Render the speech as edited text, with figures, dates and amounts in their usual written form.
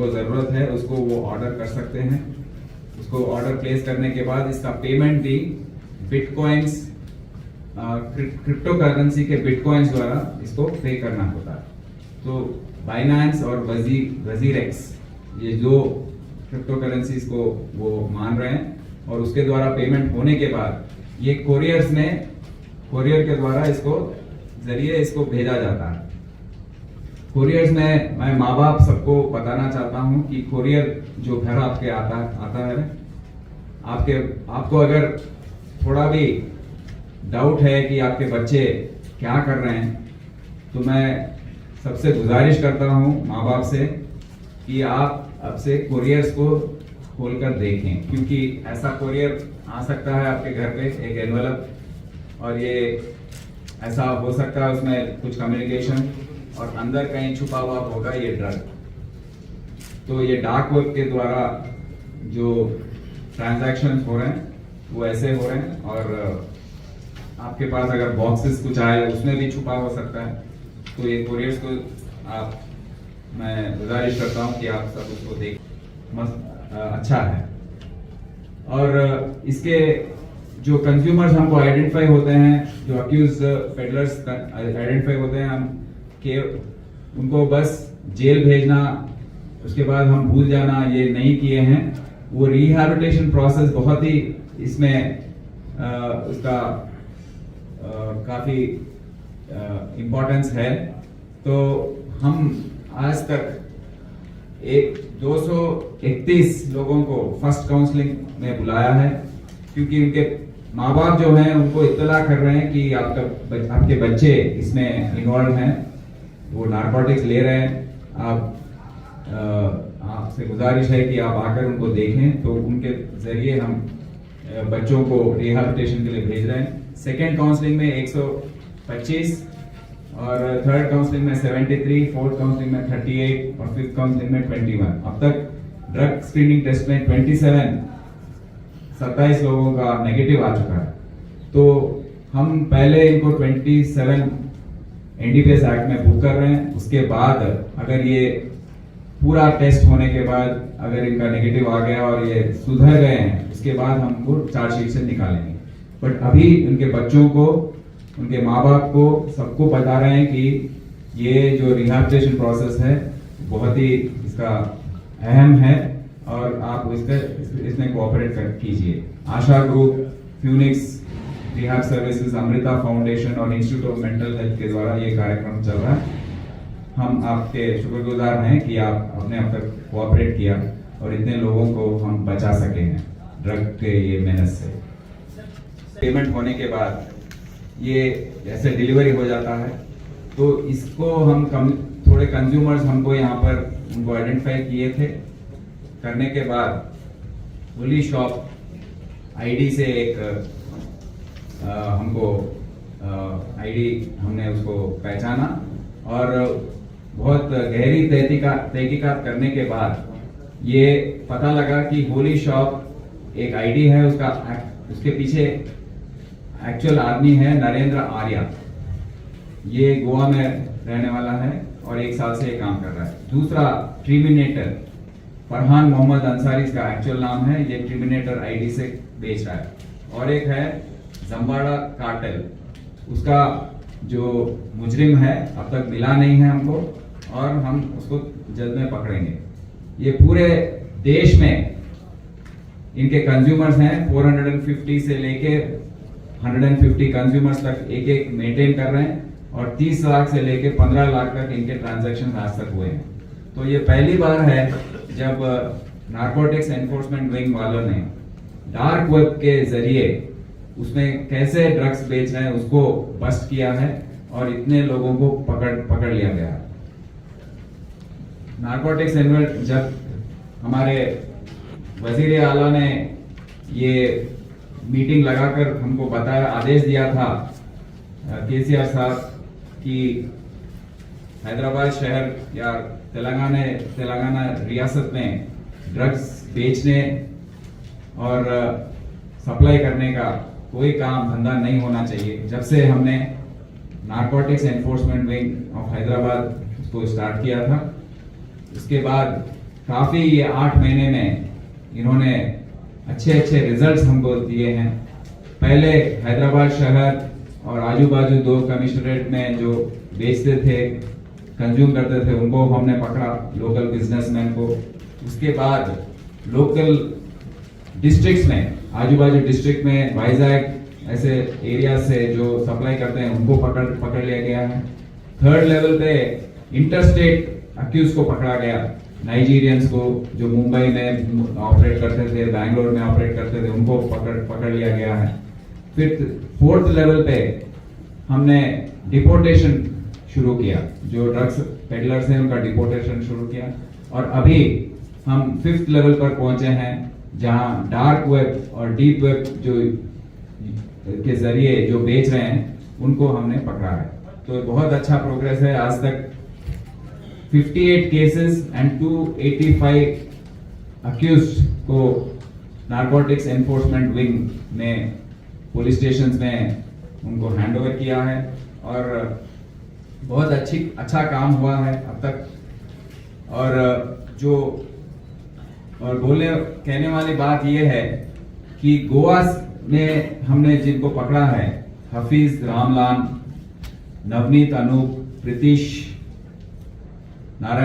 जिनको ज़रूरत है उसको वो ऑर्डर कर सकते हैं। उसको ऑर्डर प्लेस करने के बाद इसका पेमेंट भी बिटकॉइंस, क्रिप्टो करेंसी के बिटकॉइंस द्वारा इसको पे करना होता है। तो बाइनेंस और वजीरेक्स ये जो क्रिप्टो करेंसीज को वो मान रहे हैं, और उसके द्वारा पेमेंट होने के बाद ये कोरियर के द्वारा इसको जरिए इसको भेजा जाता है। कोरियर्स में मैं माँ बाप सबको बताना चाहता हूँ कि कोरियर जो घर आपके आता है, आपको अगर थोड़ा भी डाउट है कि आपके बच्चे क्या कर रहे हैं, तो मैं सबसे गुजारिश करता हूँ माँ बाप से कि आप अब से कोरियर्स को खोलकर देखें, क्योंकि ऐसा कोरियर आ सकता है आपके घर पे, एक एनवेलप, और ये ऐसा हो सकता है उसमें कुछ कम्युनिकेशन और अंदर कहीं छुपा हुआ होगा ये ड्रग। तो ये डार्क वेब के द्वारा जो ट्रांजैक्शंस हो रहे हैं वो ऐसे हो रहे हैं, और आपके पास अगर बॉक्सेस कुछ आए उसमें भी छुपा हो सकता है। तो ये कोरियर्स को मैं गुजारिश करता हूँ कि आप सब उसको देख, अच्छा है। और इसके जो कंज्यूमर्स हमको आइडेंटिफाई होते हैं, जो अक्यूज पेडलर्स आइडेंटिफाई होते हैं, हम के उनको बस जेल भेजना, उसके बाद हम भूल जाना, ये नहीं किए हैं। वो रिहैबिलिटेशन प्रोसेस बहुत ही इसमें उसका काफ़ी इम्पोर्टेंस है। तो हम आज तक 231 लोगों को फर्स्ट काउंसलिंग में बुलाया है, क्योंकि उनके माँ बाप जो हैं उनको इत्तला कर रहे हैं कि आपके बच्चे इसमें इन्वॉल्व हैं, वो नारकोटिक्स ले रहे हैं। आपसे गुजारिश है कि आप आकर उनको देखें। तो उनके जरिए हम बच्चों को रिहैबिलिटेशन के लिए भेज रहे हैं। सेकेंड काउंसलिंग में 125 और थर्ड काउंसलिंग में 73, फोर्थ काउंसलिंग में 38 और फिफ्थ काउंसलिंग में 21। अब तक ड्रग स्क्रीनिंग टेस्ट में 27 लोगों का नेगेटिव आ चुका है। तो हम पहले इनको 27 एनडीपीएस एक्ट में बुक कर रहे हैं। उसके बाद अगर ये पूरा टेस्ट होने के बाद अगर इनका नेगेटिव आ गया और ये सुधर गए हैं, उसके बाद हम उनको चार्जशीट से निकालेंगे। बट अभी उनके बच्चों को, उनके माँ बाप को, सबको बता रहे हैं कि ये जो रिहैबिलिटेशन प्रोसेस है बहुत ही इसका अहम है, और आप इसमें कोऑपरेट कीजिए। Asha group, Phoenix rehab services, Amrita foundation और इंस्टीट्यूट ऑफ मेंटल हेल्थ के द्वारा ये कार्यक्रम चल रहा है। हम आपके शुक्रगुजार हैं कि आपने अब तक कोऑपरेट किया और इतने लोगों को हम बचा सके हैं ड्रग के ये मेहनत से। पेमेंट होने के बाद ये जैसे डिलीवरी हो जाता है, तो इसको हम थोड़े कंज्यूमर्स हमको यहाँ पर उनको आइडेंटिफाई किए थे। करने के बाद होली शॉप आईडी से एक हमको आईडी हमने उसको पहचाना, और बहुत गहरी तहकीकात करने के बाद ये पता लगा कि होली शॉप एक आईडी है, उसके पीछे एक्चुअल आदमी है नरेंद्र आर्या। ये गोवा में रहने वाला है और 1 साल से ये काम कर रहा है। दूसरा ट्रिमिनेटर फरहान मोहम्मद अंसारी का एक्चुअल नाम है, ये ट्रिमिनेटर आईडी से बेच रहा है। और एक है जम्बाड़ा कार्टेल, उसका जो मुजरिम है अब तक मिला नहीं है हमको, और हम उसको जल्द में पकड़ेंगे। ये पूरे देश में इनके कंज्यूमर्स हैं, 450 से लेके 150 कंज्यूमर्स तक एक मेंटेन कर रहे हैं, और 30 लाख से लेके 15 लाख तक इनके ट्रांजैक्शन आज तक हुए हैं। तो ये पहली बार है जब नारकोटिक्स एनफोर्समेंट विंग वालों ने डार्क वेब के जरिए उसमें कैसे ड्रग्स बेच रहे हैं उसको बस्ट किया है, और इतने लोगों को पकड़ लिया गया। नारकोटिक्स एनवेल जब हमारे वजीर आला ने ये मीटिंग लगाकर हमको बताया, आदेश दिया था केसीआर साहब कि हैदराबाद शहर या तेलंगाना रियासत में ड्रग्स बेचने और सप्लाई करने का कोई काम धंधा नहीं होना चाहिए। जब से हमने narcotics enforcement wing of Hyderabad उसको स्टार्ट किया था, उसके बाद काफी ये 8 महीने में इन्होंने अच्छे अच्छे रिजल्ट्स हमको दिए हैं। पहले हैदराबाद शहर और आजू बाजू 2 कमिश्नरेट में जो बेचते थे, कंज्यूम करते थे, उनको हमने पकड़ा, लोकल बिजनेसमैन को। उसके बाद लोकल डिस्ट्रिक्ट्स में, आजू बाजू डिस्ट्रिक्ट में, वाइजैक ऐसे एरिया से जो सप्लाई करते हैं उनको पकड़ लिया गया है। 3rd लेवल पे इंटरस्टेट अक्यूज को पकड़ा गया, नाइजीरियंस को जो मुंबई में ऑपरेट करते थे, बैंगलोर में ऑपरेट करते थे, उनको पकड़ लिया गया है। फिर 4th लेवल पे हमने डिपोर्टेशन शुरू किया, जो ड्रग्स पेडलर्स हैं उनका डिपोर्टेशन शुरू किया। और अभी हम 5th लेवल पर पहुंचे हैं, जहां डार्क वेब और डीप वेब जो के जरिए जो बेच रहे हैं उनको हमने पकड़ा है। तो बहुत अच्छा प्रोग्रेस है। आज तक 58 केसेस एंड 285 अक्यूज्ड को नारकोटिक्स एनफोर्समेंट विंग ने पुलिस स्टेशन में उनको हैंडओवर किया है और बहुत अच्छा काम हुआ है अब तक। और कहने वाली बात यह है कि गोवा में हमने जिनको पकड़ा है, हफीज, रामलाल, नवनीत, अनूप, प्रीतिश, नारायण